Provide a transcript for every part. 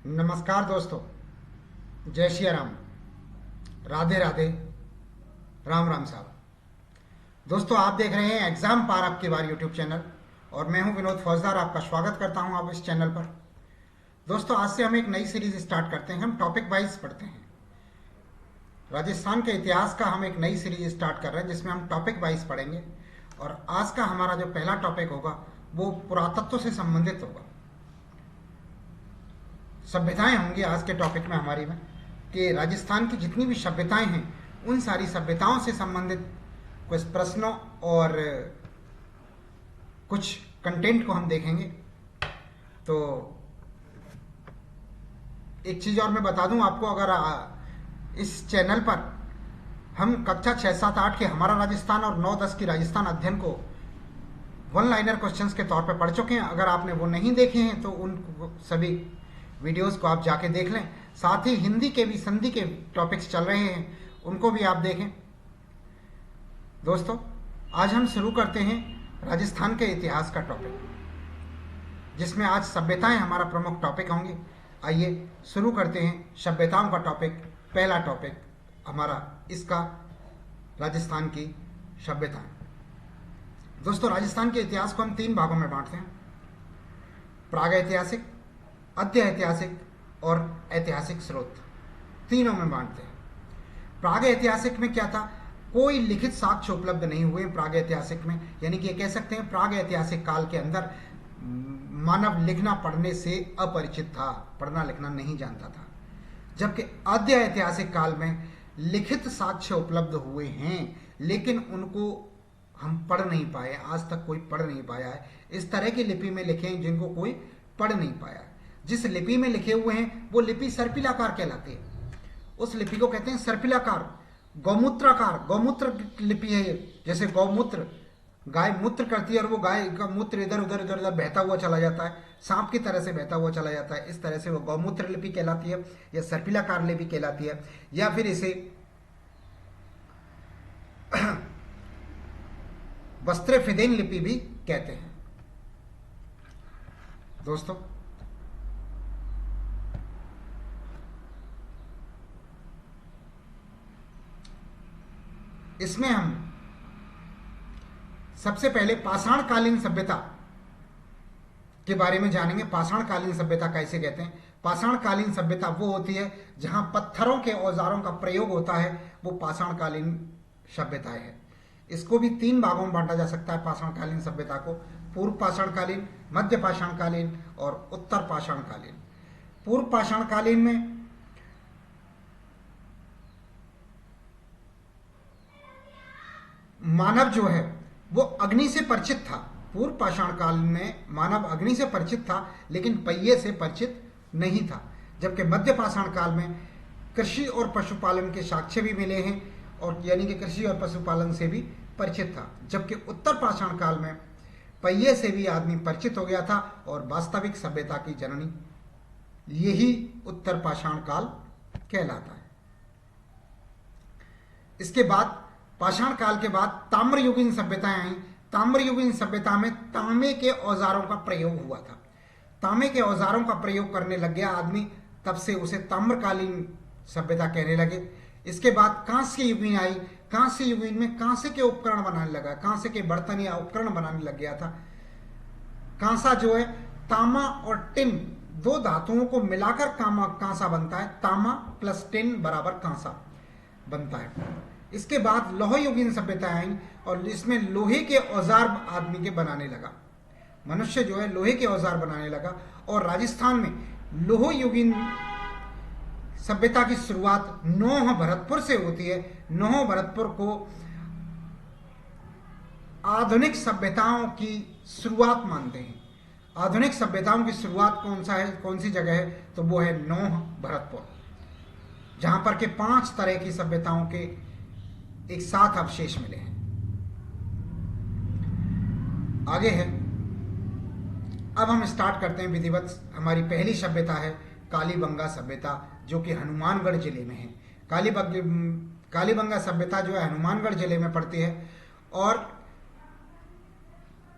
नमस्कार दोस्तों, जय श्री राम, राधे राधे, राम राम साहब। दोस्तों, आप देख रहे हैं एग्जाम पार आपके बार यूट्यूब चैनल और मैं हूं विनोद फौजदार। आपका स्वागत करता हूं आप इस चैनल पर। दोस्तों, आज से हम एक नई सीरीज स्टार्ट करते हैं। हम टॉपिक वाइज पढ़ते हैं। राजस्थान के इतिहास का हम एक नई सीरीज स्टार्ट कर रहे हैं जिसमें हम टॉपिक वाइज पढ़ेंगे। और आज का हमारा जो पहला टॉपिक होगा वो पुरातत्व से संबंधित होगा। सभ्यताएं होंगी आज के टॉपिक में हमारी में कि राजस्थान की जितनी भी सभ्यताएं हैं उन सारी सभ्यताओं से संबंधित कुछ प्रश्नों और कुछ कंटेंट को हम देखेंगे। तो एक चीज़ और मैं बता दूं आपको, अगर इस चैनल पर हम कक्षा 6, 7, 8 के हमारा राजस्थान और 9, 10 की राजस्थान अध्ययन को वन लाइनर क्वेश्चंस के तौर पर पढ़ चुके हैं। अगर आपने वो नहीं देखे हैं तो उन सभी वीडियोस को आप जाके देख लें। साथ ही हिंदी के भी संधि के टॉपिक्स चल रहे हैं, उनको भी आप देखें। दोस्तों, आज हम शुरू करते हैं राजस्थान के इतिहास का टॉपिक, जिसमें आज सभ्यताएं हमारा प्रमुख टॉपिक होंगे। आइए शुरू करते हैं सभ्यताओं का टॉपिक। पहला टॉपिक हमारा इसका राजस्थान की सभ्यताएं। दोस्तों, राजस्थान के इतिहास को हम 3 भागों में बांटते हैं: प्रागैतिहासिक, अद्य ऐतिहासिक और ऐतिहासिक स्रोत। तीनों में बांटते हैं। प्रागैतिहासिक में क्या था? कोई लिखित साक्ष्य उपलब्ध नहीं हुए प्रागैतिहासिक में, यानी कि ये कह सकते हैं प्रागैतिहासिक काल के अंदर मानव लिखना पढ़ने से अपरिचित था, पढ़ना लिखना नहीं जानता था। जबकि अद्य ऐतिहासिक काल में लिखित साक्ष्य उपलब्ध हुए हैं, लेकिन उनको हम पढ़ नहीं पाए। आज तक कोई पढ़ नहीं पाया है। इस तरह की लिपि में लिखे हैं जिनको कोई पढ़ नहीं पाया। जिस लिपि में लिखे हुए हैं वो लिपि सर्पिलाकार कहलाती है। उस लिपि को कहते हैं सर्पिलाकार, गौमूत्राकार। गौमूत्र लिपि है ये। जैसे गौमूत्र, गाय मूत्र करती है और वो गाय का मूत्र इधर उधर इधर उधर बहता हुआ चला जाता है, सांप की तरह से बहता हुआ चला जाता है। इस तरह से वो गौमूत्र लिपि कहलाती है या सर्पिलाकार लिपि कहलाती है, या फिर इसे वस्त्र फिदेन लिपि भी कहते हैं। दोस्तों, इसमें हम सबसे पहले पाषाणकालीन सभ्यता के बारे में जानेंगे। पाषाणकालीन सभ्यता कैसे कहते हैं? पाषाणकालीन सभ्यता वो होती है जहां पत्थरों के औजारों का प्रयोग होता है, वो पाषाणकालीन सभ्यता है। इसको भी 3 भागों में बांटा जा सकता है पाषाणकालीन सभ्यता को: पूर्व पाषाणकालीन, मध्य पाषाणकालीन और उत्तर पाषाणकालीन। पूर्व पाषाणकालीन में मानव जो है वो अग्नि से परिचित था। पूर्व पाषाण काल में मानव अग्नि से परिचित था, लेकिन पहिए से परिचित नहीं था। जबकि मध्य पाषाण काल में कृषि और पशुपालन के साक्ष्य भी मिले हैं, और यानी कि कृषि और पशुपालन से भी परिचित था। जबकि उत्तर पाषाण काल में पहिए से भी आदमी परिचित हो गया था और वास्तविक सभ्यता की जननी यही उत्तर पाषाण काल कहलाता है। इसके बाद पाषाण काल के बाद ताम्रयुगीन सभ्यताएं आई। ताम्रयुगीन सभ्यता में तांबे के औजारों का प्रयोग हुआ था। तांबे के औजारों का प्रयोग करने लग गया आदमी, तब से उसे ताम्रकालीन सभ्यता कहने लगे। इसके बाद कांस्य युगीन आई। कांस्य युगीन में कांसे के उपकरण बनाने लगा, कांसे के बर्तन या उपकरण बनाने लग गया था। कांसा जो है, तांबा और टिन, 2 धातुओं को मिलाकर कांसा बनता है। तांबा प्लस टिन बराबर कांसा बनता है। इसके बाद लोह युगीन सभ्यता आई और इसमें लोहे के औजार आदमी के बनाने लगा। मनुष्य जो है लोहे के औजार बनाने लगा। और राजस्थान में लोह युगीन सभ्यता की शुरुआत नौह भरतपुर से होती है। नौह भरतपुर को आधुनिक सभ्यताओं की शुरुआत मानते हैं। आधुनिक सभ्यताओं की शुरुआत कौन सी जगह है? तो वो है नौह भरतपुर, जहां पर के 5 तरह की सभ्यताओं के एक साथ अवशेष मिले हैं। आगे है, अब हम स्टार्ट करते हैं विधिवत। हमारी पहली सभ्यता है कालीबंगा सभ्यता, जो कि हनुमानगढ़ जिले में है। कालीबंगा सभ्यता जो है हनुमानगढ़ जिले में पड़ती है। और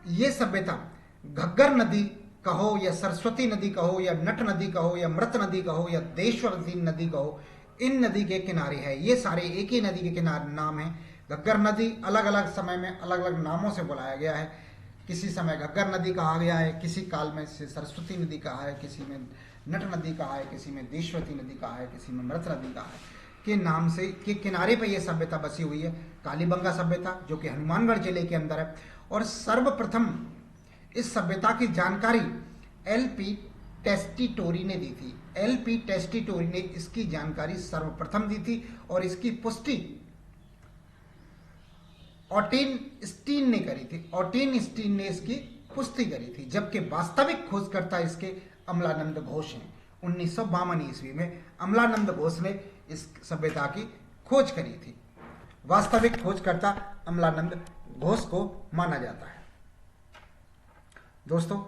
ये सभ्यता घग्गर नदी कहो या सरस्वती नदी कहो या नट नदी कहो या मृत नदी कहो या देश्वर नदी कहो, इन नदी के किनारे है। ये सारे एक ही नदी के किनारे नाम है। घग्गर नदी अलग अलग समय में अलग अलग नामों से बुलाया गया है। किसी समय घग्गर नदी कहा गया है, किसी काल में से सरस्वती नदी कहा है, किसी में नट नदी कहा है, किसी में देशवती नदी कहा है, किसी में मृत नदी कहा है के नाम से के किनारे पर यह सभ्यता बसी हुई है। कालीबंगा सभ्यता जो कि हनुमानगढ़ जिले के अंदर है। और सर्वप्रथम इस सभ्यता की जानकारी एलपी टेस्टिटोरी ने दी थी। एलपी टेस्टिटोरी ने इसकी जानकारी सर्वप्रथम दी थी और इसकी पुष्टि ऑटिन स्टीन ने करी थी। ऑटिन स्टीन ने इसकी पुष्टि करी थी, जबकि वास्तविक खोजकर्ता इसके अमलानंद घोष हैं। 1952 ईस्वी में अमलानंद घोष ने इस सभ्यता की खोज करी थी। वास्तविक खोजकर्ता अमलानंद घोष को माना जाता है। दोस्तों,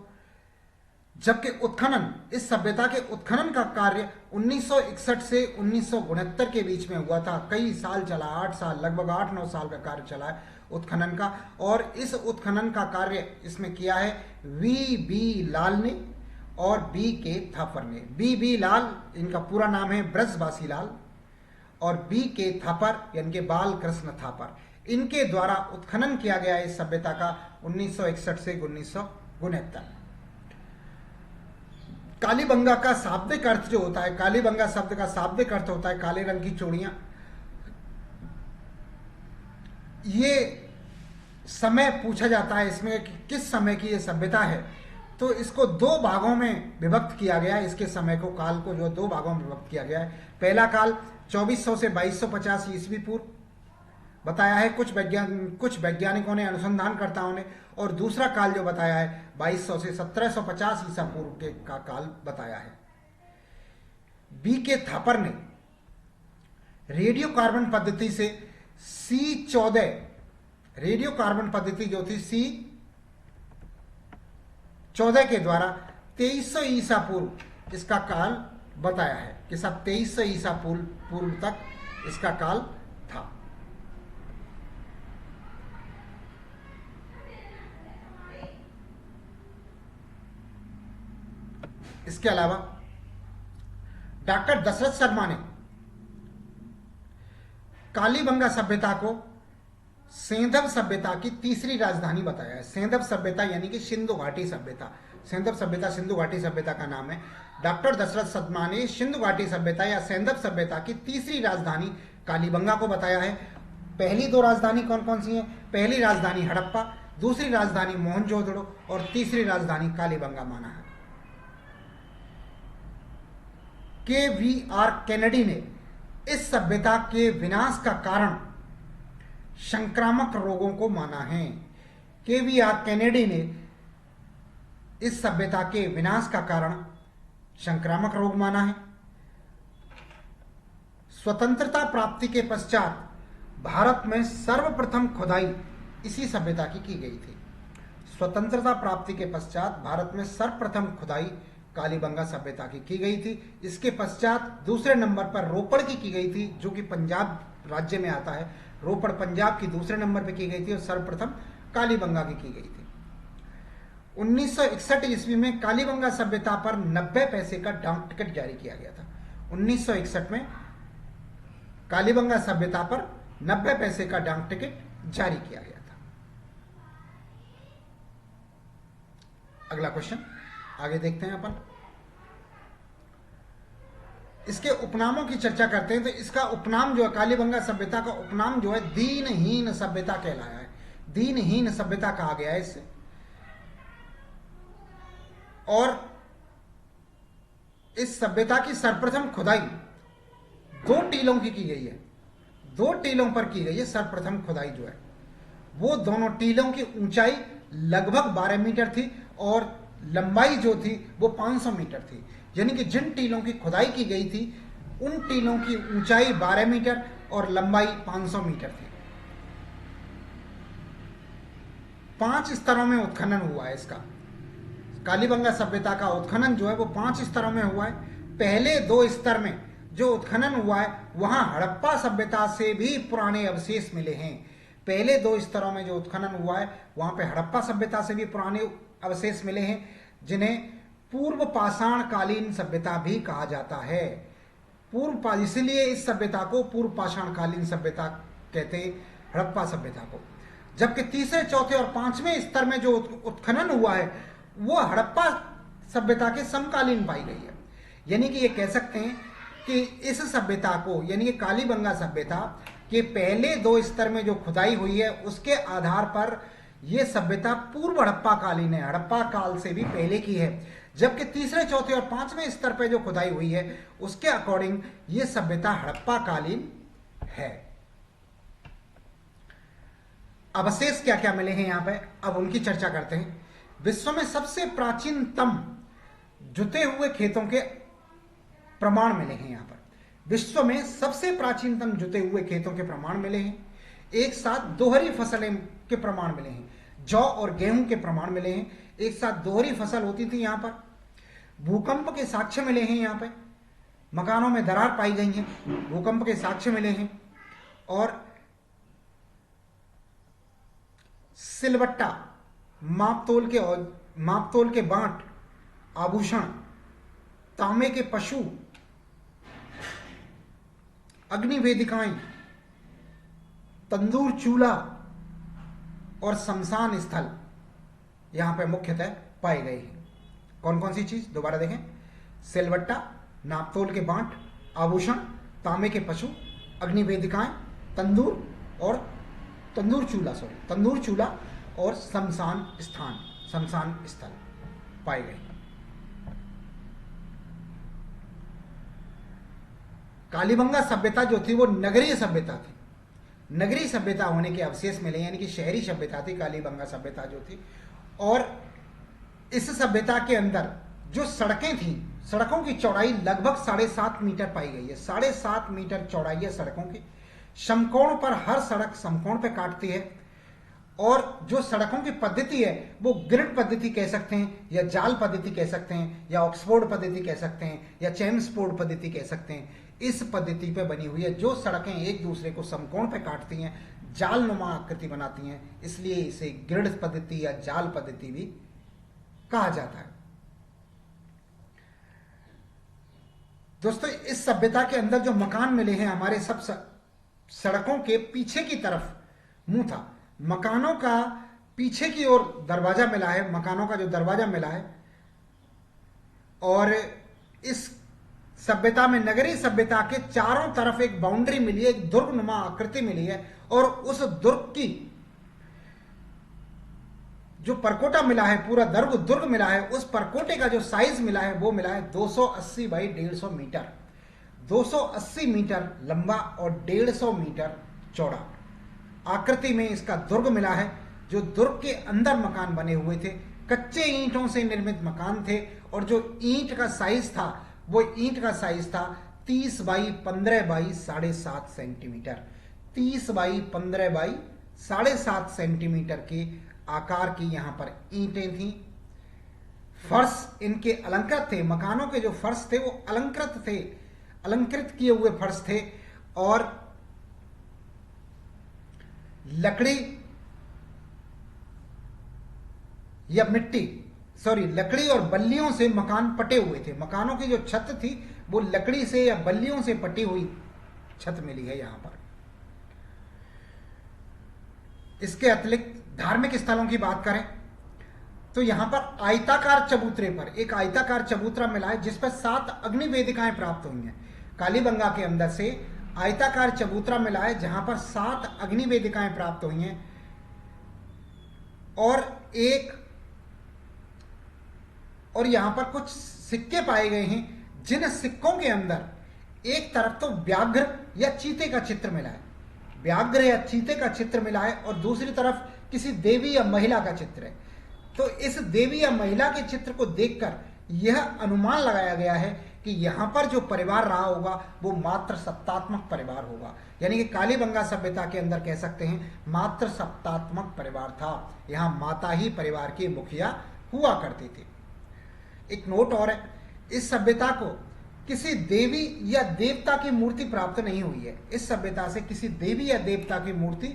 जबकि उत्खनन, इस सभ्यता के उत्खनन का कार्य 1961 से 1969 के बीच में हुआ था। कई साल चला, 8 साल, लगभग 8-9 साल का कार्य चला है उत्खनन का। और इस उत्खनन का कार्य इसमें किया है वी लाल ने और बी के थापर ने। बी लाल इनका पूरा नाम है ब्रजवासी लाल, और बी के थापर यानी कि बाल कृष्ण थापर, इनके द्वारा उत्खनन किया गया इस सभ्यता का 1961 से 1969। कालीबंगा का शाब्दिक अर्थ जो होता है, कालीबंगा शब्द का शाब्दिक अर्थ होता है काले रंग की चूड़ियां। ये समय पूछा जाता है इसमें कि किस समय की ये सभ्यता है, तो इसको 2 भागों में विभक्त किया गया है। इसके समय को, काल को जो 2 भागों में विभक्त किया गया है। पहला काल 2400 से 2250 ईस्वी पूर्व बताया है कुछ वैज्ञानिकों ने, अनुसंधानकर्ताओं ने, और दूसरा काल जो बताया है 2200 से 1750 ईसा पूर्व के का काल बताया है। बी के थापर ने रेडियो कार्बन पद्धति से C14, रेडियो कार्बन पद्धति जो थी C14 के द्वारा 2300 ईसा पूर्व इसका काल बताया है कि सब 2300 ईसा पूर्व तक इसका काल था। इसके अलावा डॉक्टर दशरथ शर्मा ने कालीबंगा सभ्यता को सेंधव सभ्यता की तीसरी राजधानी बताया है। सेंधव सभ्यता यानी कि सिंधु घाटी सभ्यता। सेंधव सभ्यता सिंधु घाटी सभ्यता का नाम है। डॉक्टर दशरथ शर्मा ने सिंधु घाटी सभ्यता या सेंधव सभ्यता की तीसरी राजधानी कालीबंगा को बताया है। पहली 2 राजधानी कौन कौन सी हैं? पहली राजधानी हड़प्पा, दूसरी राजधानी मोहनजोदड़ो और तीसरी राजधानी कालीबंगा माना है। KVR कैनेडी ने इस सभ्यता के विनाश का कारण संक्रामक रोगों को माना है। KVR कैनेडी ने इस सभ्यता के विनाश का कारण संक्रामक रोग माना है। स्वतंत्रता प्राप्ति के पश्चात भारत में सर्वप्रथम खुदाई इसी सभ्यता की गई थी। स्वतंत्रता प्राप्ति के पश्चात भारत में सर्वप्रथम खुदाई कालीबंगा सभ्यता की गई थी। इसके पश्चात दूसरे नंबर पर रोपड़ की गई थी, जो कि पंजाब राज्य में आता है। रोपड़ पंजाब की दूसरे नंबर पर की गई थी और सर्वप्रथम कालीबंगा की गई थी। 1961 ईस्वी में कालीबंगा सभ्यता पर 90 पैसे का डाक टिकट जारी किया गया था। 1961 में कालीबंगा सभ्यता पर 90 पैसे का डाक टिकट जारी किया गया था। अगला क्वेश्चन आगे देखते हैं अपन। इसके उपनामों की चर्चा करते हैं। तो इसका उपनाम जो है, कालीबंगा सभ्यता का उपनाम जो है दीनहीन सभ्यता कहलाया है। दीनहीन सभ्यता कहा गया है इससे। और इस सभ्यता की सर्वप्रथम खुदाई 2 टीलों की गई है। 2 टीलों पर की गई है सर्वप्रथम खुदाई जो है। वो दोनों टीलों की ऊंचाई लगभग 12 मीटर थी और लंबाई जो थी वो 500 मीटर थी। यानी कि जिन टीलों की खुदाई की गई थी उन टीलों की ऊंचाई 12 मीटर और लंबाई 500 मीटर थी। 5 स्तरों में उत्खनन हुआ है इसका। कालीबंगा सभ्यता का उत्खनन जो है वो 5 स्तरों में हुआ है। पहले 2 स्तर में जो उत्खनन हुआ है वहां हड़प्पा सभ्यता से भी पुराने अवशेष मिले हैं। पहले 2 स्तरों में जो उत्खनन हुआ है वहां पे हड़प्पा सभ्यता से भी पुराने अवशेष मिले हैं। जिन्हें पूर्व पाषाण कालीन सभ्यता भी कहा जाता है। इसलिए इस सभ्यता को पूर्व पाषाण कालीन सभ्यता कहते हैं, हड़प्पा सभ्यता को। जबकि तीसरे, चौथे और पांचवें स्तर में जो उत्खनन हुआ है वो हड़प्पा सभ्यता के समकालीन पाई गई है। यानी कि ये कह सकते हैं कि इस सभ्यता को, यानी कि कालीबंगा सभ्यता के पहले 2 स्तर में जो खुदाई हुई है उसके आधार पर यह सभ्यता पूर्व हड़प्पा कालीन है, हड़प्पा काल से भी पहले की है। जबकि तीसरे, चौथे और पांचवें स्तर पर जो खुदाई हुई है उसके अकॉर्डिंग यह सभ्यता हड़प्पा कालीन है। अवशेष क्या क्या मिले हैं यहां पे, अब उनकी चर्चा करते हैं। विश्व में सबसे प्राचीनतम जुते हुए खेतों के प्रमाण मिले हैं यहां पर। विश्व में सबसे प्राचीनतम जुते हुए खेतों के प्रमाण मिले हैं। एक साथ दोहरी फसलें के प्रमाण मिले हैं। जौ और गेहूं के प्रमाण मिले हैं। एक साथ दोहरी फसल होती थी यहां पर। भूकंप के साक्ष्य मिले हैं यहां पे। मकानों में दरार पाई गई है, भूकंप के साक्ष्य मिले हैं। और सिलबट्टा, मापतोल के बांट, आभूषण, तांबे के पशु, अग्नि वेदिकाएं, तंदूर चूल्हा और शमशान स्थल यहां पे मुख्यतः पाई गई है। कौन कौन सी चीज, दोबारा देखें, सिलबट्टा, नापतोल के बांट, आभूषण, तांबे के पशु, अग्नि वेदिकाएं, तंदूर चूल्हा और शमशान स्थल पाए गए। कालीबंगा सभ्यता जो थी वो नगरीय सभ्यता थी। नगरीय सभ्यता होने के अवशेष मिले, यानी कि शहरी सभ्यता थी कालीबंगा सभ्यता जो थी। और इस सभ्यता के अंदर जो सड़कें थी, सड़कों की चौड़ाई लगभग 7.5 मीटर पाई गई है। 7.5 मीटर चौड़ाई है सड़कों की। समकोण पर हर सड़क समकोण पे काटती है। और जो सड़कों की पद्धति है वो ग्रिड पद्धति कह सकते हैं, या जाल पद्धति कह सकते हैं, या ऑक्सफोर्ड पद्धति कह सकते हैं, या चेम्सफोर्ड पद्धति कह सकते हैं। इस पद्धति पे बनी हुई है। जो सड़कें एक दूसरे को समकोण पे काटती हैं, जाल नुमा आकृति बनाती हैं, इसलिए इसे ग्रिड पद्धति या जाल पद्धति भी कहा जाता है। दोस्तों, इस सभ्यता के अंदर जो मकान मिले हैं हमारे, सब सड़कों के पीछे की तरफ मुंह था। मकानों का पीछे की ओर दरवाजा मिला है, मकानों का जो दरवाजा मिला है। और इस सभ्यता में, नगरीय सभ्यता के चारों तरफ एक बाउंड्री मिली है, एक दुर्गनुमा आकृति मिली है। और उस दुर्ग की जो परकोटा मिला है, पूरा दुर्ग मिला है, उस परकोटे का जो साइज मिला है वो मिला है 280 बाई 150 मीटर। 280 मीटर लंबा और 150 मीटर चौड़ा आकृति में इसका दुर्ग मिला है। जो दुर्ग के अंदर मकान बने हुए थे, कच्चे ईंटों से निर्मित मकान थे। और जो ईंट का साइज था वो ईंट का साइज था 30 by 15 by 7.5 centimetre. 30 by 15 by 7.5 centimetre के आकार की यहां पर ईंटें थी। फर्श इनके अलंकृत थे। मकानों के जो फर्श थे वो अलंकृत थे, अलंकृत किए हुए फर्श थे। और लकड़ी या लकड़ी और बल्लियों से मकान पटे हुए थे। मकानों की जो छत थी वो लकड़ी से या बल्लियों से पटी हुई छत मिली है यहां पर। इसके अतिरिक्त धार्मिक स्थलों की बात करें तो यहां पर आयताकार चबूतरे पर एक आयताकार चबूतरा मिला है जिस पर 7 अग्नि वेदिकाएं प्राप्त हुई हैं। कालीबंगा के अंदर से आयताकार चबूतरा मिला है जहां पर 7 अग्नि वेदिकाएं प्राप्त हुई हैं। और यहां पर कुछ सिक्के पाए गए हैं जिन सिक्कों के अंदर एक तरफ तो व्याघ्र या चीते का चित्र मिला है, व्याघ्र या चीते का चित्र मिला है, और दूसरी तरफ किसी देवी या महिला का चित्र है। तो इस देवी या महिला के चित्र को देखकर यह अनुमान लगाया गया है कि यहां पर जो परिवार रहा होगा वो मात्र सत्तात्मक परिवार होगा। यानी कि कालीबंगा सभ्यता के अंदर कह सकते हैं मात्र सत्तात्मक परिवार था। यहां माता ही परिवार की मुखिया हुआ करती थी। एक नोट और है, इस सभ्यता को किसी देवी या देवता की मूर्ति प्राप्त नहीं हुई है। इस सभ्यता से किसी देवी या देवता की मूर्ति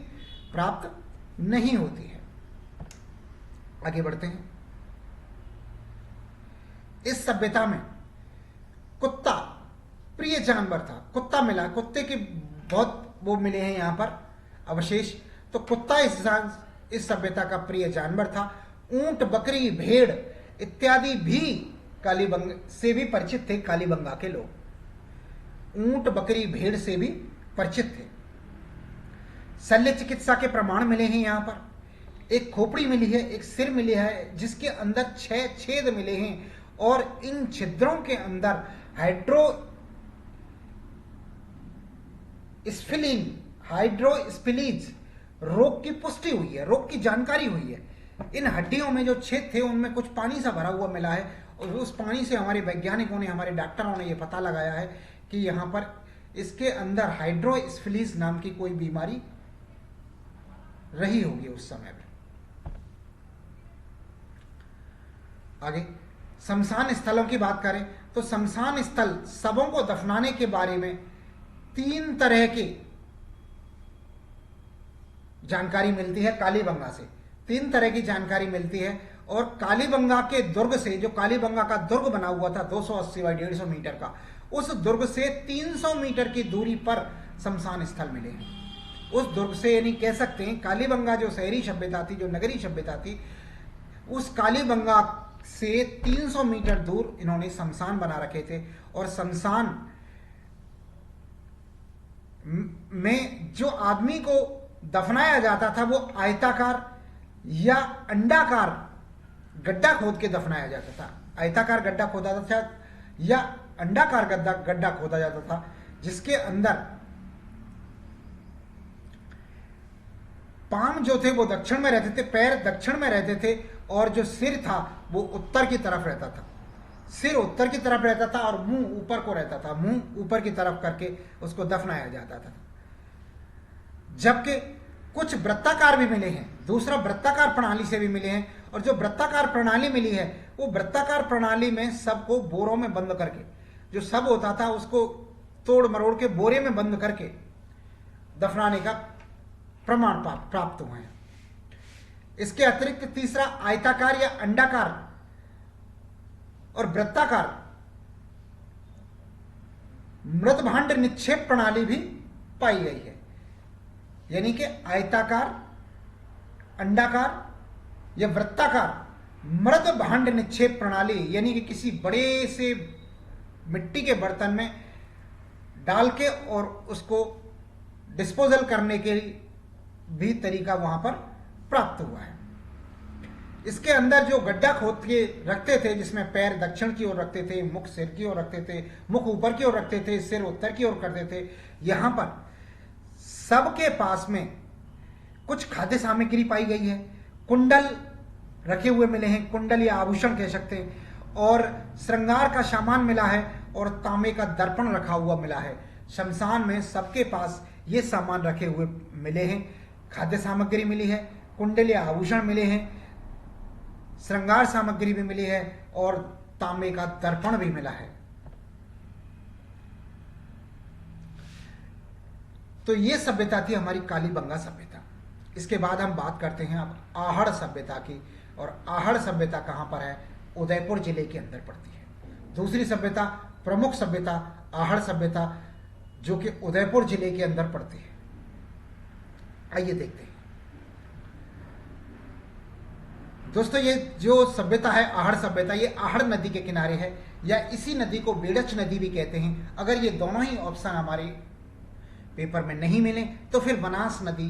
प्राप्त नहीं होती है। आगे बढ़ते हैं। इस सभ्यता में कुत्ता प्रिय जानवर था। कुत्ता मिला, कुत्ते के बहुत वो मिले हैं यहाँ पर अवशेष। तो कुत्ता इस सभ्यता का प्रिय जानवर था। ऊंट, बकरी, भेड़ इत्यादि भी कालीबंगा से भी परिचित थे। कालीबंगा के लोग ऊंट, बकरी, भेड़ से भी परिचित थे। शल्य चिकित्सा के प्रमाण मिले हैं यहाँ पर। एक खोपड़ी मिली है, एक सिर मिली है जिसके अंदर 6 छेद मिले हैं और इन छिद्रों के अंदर हाइड्रोस्फिलीज रोग की पुष्टि हुई है, रोग की जानकारी हुई है। इन हड्डियों में जो छेद थे उनमें कुछ पानी सा भरा हुआ मिला है और उस पानी से हमारे वैज्ञानिकों ने, हमारे डॉक्टरों ने यह पता लगाया है कि यहाँ पर इसके अंदर हाइड्रोस्फिलीज नाम की कोई बीमारी रही होगी उस समय में। आगे शमशान स्थलों की बात करें तो शमशान स्थल शवों को दफनाने के बारे में 3 तरह की जानकारी मिलती है कालीबंगा से। 3 तरह की जानकारी मिलती है और कालीबंगा के दुर्ग से, जो कालीबंगा का दुर्ग बना हुआ था 280 बाई 150 मीटर का, उस दुर्ग से 300 मीटर की दूरी पर शमशान स्थल मिले हैं। उस दुर्ग से, यानी कह सकते हैं कालीबंगा जो शहरी सभ्यता थी, जो नगरी सभ्यता थी, उस कालीबंगा से 300 मीटर दूर इन्होंने शमशान बना रखे थे। और शमशान में जो आदमी को दफनाया जाता था वो आयताकार या अंडाकार गड्ढा खोद के दफनाया जाता था। आयताकार गड्ढा खोदा जाता था या अंडाकार गड्ढा खोदा जाता था, जिसके अंदर पांव जो थे वो दक्षिण में रहते थे, पैर दक्षिण में रहते थे और जो सिर था वो उत्तर की तरफ रहता था। सिर उत्तर की तरफ रहता था और मुंह ऊपर को रहता था। मुंह ऊपर की तरफ करके उसको दफनाया जाता था। जबकि कुछ वृत्ताकार भी मिले हैं, दूसरा वृत्ताकार प्रणाली से भी मिले हैं। और जो वृत्ताकार प्रणाली मिली है वो वृत्ताकार प्रणाली में सबको बोरों में बंद करके, जो सब होता था उसको तोड़ मरोड़ के बोरे में बंद करके दफनाने का प्रमाण प्राप्त हुए हैं। इसके अतिरिक्त तीसरा आयताकार या अंडाकार और वृत्ताकार मृत भांड निक्षेप प्रणाली भी पाई गई है। यानी कि आयताकार, अंडाकार या वृत्ताकार मृत भांड निक्षेप प्रणाली, यानी कि किसी बड़े से मिट्टी के बर्तन में डाल के और उसको डिस्पोजल करने के भी तरीका वहां पर प्राप्त हुआ है। इसके अंदर जो गड्ढा खोद के रखते थे, जिसमें पैर दक्षिण की ओर रखते थे, मुख सिर की ओर रखते थे, मुख ऊपर की ओर रखते थे, सिर उत्तर की ओर करते थे, यहां पर सबके पास में कुछ खाद्य सामग्री पाई गई है। कुंडल रखे हुए मिले हैं, कुंडल या आभूषण कह सकते हैं, और श्रृंगार का सामान मिला है और तांबे का दर्पण रखा हुआ मिला है। शमशान में सबके पास ये सामान रखे हुए मिले हैं। खाद्य सामग्री मिली है, कुंडल या आभूषण मिले हैं, श्रृंगार सामग्री भी मिली है और तांबे का दर्पण भी मिला है। तो ये सभ्यता थी हमारी कालीबंगा सभ्यता। इसके बाद हम बात करते हैं अब आहड़ सभ्यता की। और आहड़ सभ्यता कहां पर है? उदयपुर जिले के अंदर पड़ती है। दूसरी सभ्यता, प्रमुख सभ्यता आहड़ सभ्यता, जो कि उदयपुर जिले के अंदर पड़ती है। आइए देखते हैं दोस्तों, ये जो सभ्यता है आहड़ सभ्यता, ये आहड़ नदी के किनारे है, या इसी नदी को बेड़च नदी भी कहते हैं। अगर ये दोनों ही ऑप्शन हमारे पेपर में नहीं मिले तो फिर बनास नदी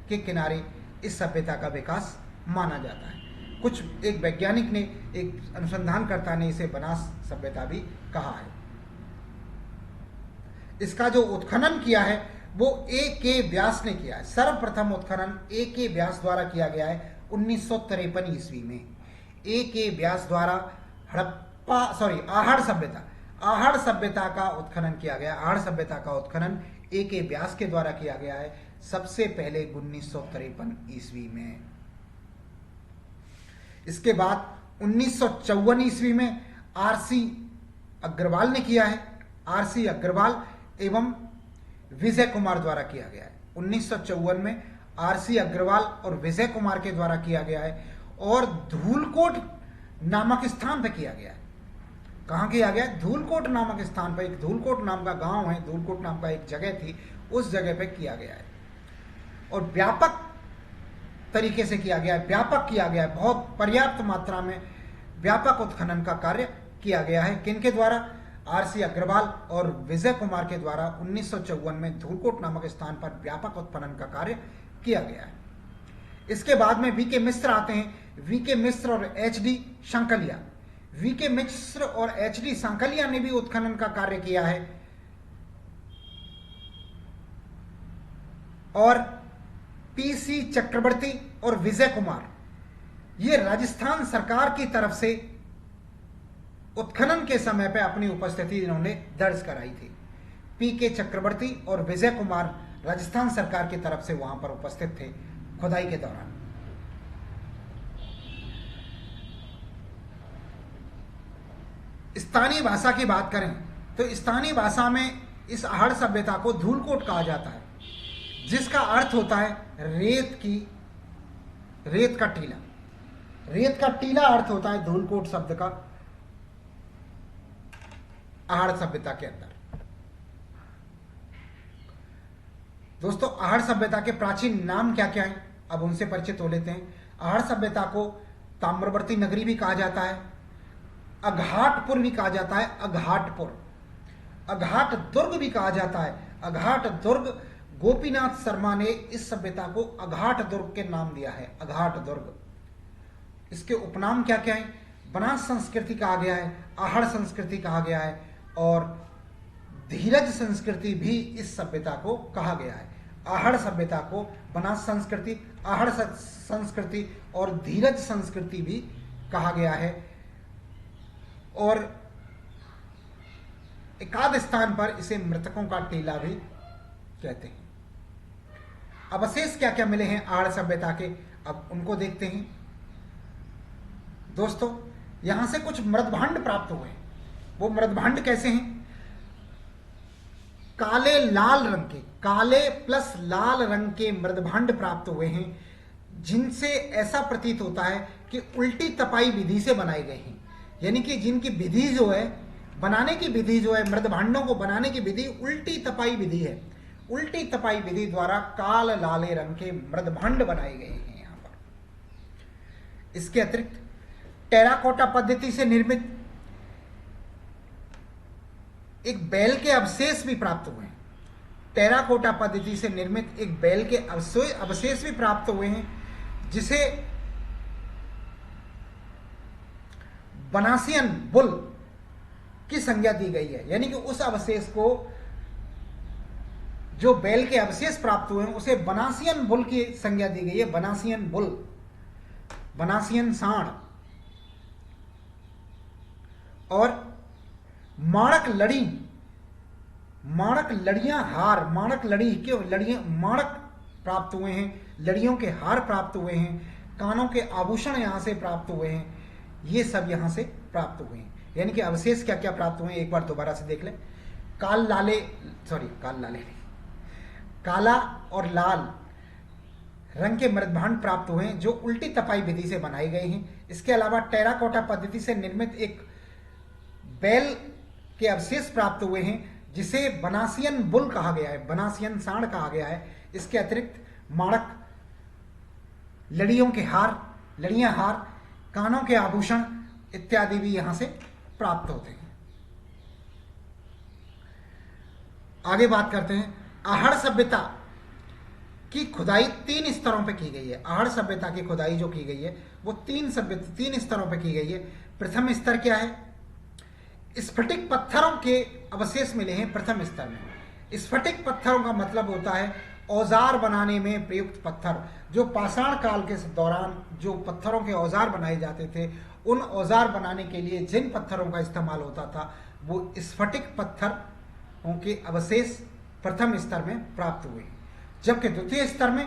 के किनारे इस सभ्यता का विकास माना जाता है। कुछ एक वैज्ञानिक ने, एक अनुसंधानकर्ता ने इसे बनास सभ्यता भी कहा है। इसका जो उत्खनन किया है वो A.K. व्यास ने किया है। सर्वप्रथम उत्खनन A.K. व्यास द्वारा किया गया है 1953 ईस्वी में। A.K. व्यास द्वारा आहड़ सभ्यता का उत्खनन किया गया। आहड़ सभ्यता का उत्खनन A.K. व्यास के द्वारा किया गया है सबसे पहले 1953 ईस्वी में। इसके बाद 1954 ईस्वी में R.C. अग्रवाल ने किया है। R.C. अग्रवाल एवं विजय कुमार द्वारा किया गया है। 1954 में R.C. अग्रवाल और विजय कुमार के द्वारा किया गया है और धूलकोट नामक स्थान पर किया गया है। कहाँ किया गया? धूलकोट नामक स्थान पर, एक धूलकोट नाम का गांव है, धूलकोट नाम का एक जगह थी, उस जगह पे किया गया है। और व्यापक तरीके से किया गया है, व्यापक किया गया है, बहुत पर्याप्त मात्रा में व्यापक उत्खनन का कार्य किया गया है। किनके द्वारा? आरसी अग्रवाल और विजय कुमार के द्वारा 1954 में धूलकोट नामक स्थान पर व्यापक उत्खनन का कार्य किया गया है। इसके बाद में वीके मिश्र आते हैं। वीके मिश्र और एचडी सांकलिया, वीके मिश्र और एचडी सांकलिया ने भी उत्खनन का कार्य किया है। और पीसी चक्रवर्ती और विजय कुमार, ये राजस्थान सरकार की तरफ से उत्खनन के समय पे अपनी उपस्थिति इन्होंने दर्ज कराई थी। पीके चक्रवर्ती और विजय कुमार राजस्थान सरकार की तरफ से वहां पर उपस्थित थे खुदाई के दौरान। स्थानीय भाषा की बात करें तो स्थानीय भाषा में इस आहड़ सभ्यता को धूलकोट कहा जाता है, जिसका अर्थ होता है रेत का टीला। रेत का टीला अर्थ होता है धूलकोट शब्द का आहड़ सभ्यता के अंदर। दोस्तों, आहड़ सभ्यता के प्राचीन नाम क्या क्या हैं, अब उनसे परिचित हो लेते हैं। आहड़ सभ्यता को ताम्रवर्ती नगरी भी कहा जाता है, अघाटपुर भी कहा जाता है, अघाटपुर, अघाट दुर्ग भी कहा जाता है, अघाट दुर्ग। गोपीनाथ शर्मा ने इस सभ्यता को अघाट दुर्ग के नाम दिया है, अघाट दुर्ग। इसके उपनाम क्या क्या है? बनास संस्कृति कहा गया है, आहड़ संस्कृति कहा गया है, और धीरज संस्कृति भी इस सभ्यता को कहा गया है। आहड़ सभ्यता को बनास संस्कृति, आहड़ संस्कृति और धीरज संस्कृति भी कहा गया है। और एकाध स्थान पर इसे मृतकों का टीला भी कहते हैं। अवशेष क्या क्या मिले हैं आहड़ सभ्यता के, अब उनको देखते हैं। दोस्तों, यहां से कुछ मृदभांड प्राप्त हुए। वो मृदभांड कैसे हैं? काले लाल रंग के, काले प्लस लाल रंग के मृदभांड प्राप्त हुए हैं, जिनसे ऐसा प्रतीत होता है कि उल्टी तपाई विधि से बनाए गए हैं। यानी कि जिनकी विधि जो है, बनाने की विधि जो है, मृदभांडों को बनाने की विधि उल्टी तपाई विधि है। उल्टी तपाई विधि द्वारा काल लाले रंग के मृदभांड बनाए गए हैं यहां पर। इसके अतिरिक्त टेराकोटा पद्धति से निर्मित एक बैल के अवशेष भी प्राप्त हुए हैं। टेराकोटा पद्धति से निर्मित एक बैल के अवशेष भी प्राप्त हुए हैं, जिसे बनासियन बुल की संज्ञा दी गई है। यानी कि उस अवशेष को, जो बैल के अवशेष प्राप्त हुए हैं, उसे बनासियन बुल की संज्ञा दी गई है। बनासियन बुल, बनासियन सांड। और माणक लड़ी, माणक लड़ियां हार, माणक लड़ी के लड़ियां, माणक प्राप्त हुए हैं, लड़ियों के हार प्राप्त हुए हैं, कानों के आभूषण यहां से प्राप्त हुए हैं, ये सब यहां से प्राप्त हुए हैं। यानी कि अवशेष क्या क्या प्राप्त हुए हैं, एक बार दोबारा से देख लें। काला और लाल रंग के मृदभांड प्राप्त हुए हैं, जो उल्टी तपाई विधि से बनाए गए हैं। इसके अलावा टेराकोटा पद्धति से निर्मित एक बैल के अवशेष प्राप्त हुए हैं, जिसे बनासियन बुल कहा गया है, बनासियन सांड कहा गया है। इसके अतिरिक्त माणक, लड़ियों के हार, लड़ियां हार, कानों के आभूषण इत्यादि भी यहां से प्राप्त होते हैं। आगे बात करते हैं। आहड़ सभ्यता की खुदाई 3 स्तरों पे की गई है। आहड़ सभ्यता की खुदाई जो की गई है वो 3 स्तरों पे की गई है। प्रथम स्तर क्या है? स्फटिक पत्थरों के अवशेष मिले हैं प्रथम स्तर में। स्फटिक पत्थरों का मतलब होता है औजार बनाने में प्रयुक्त पत्थर। जो पाषाण काल के दौरान जो पत्थरों के औजार बनाए जाते थे, उन औजार बनाने के लिए जिन पत्थरों का इस्तेमाल होता था, वो स्फटिक पत्थरों के अवशेष प्रथम स्तर में प्राप्त हुए। जबकि द्वितीय स्तर में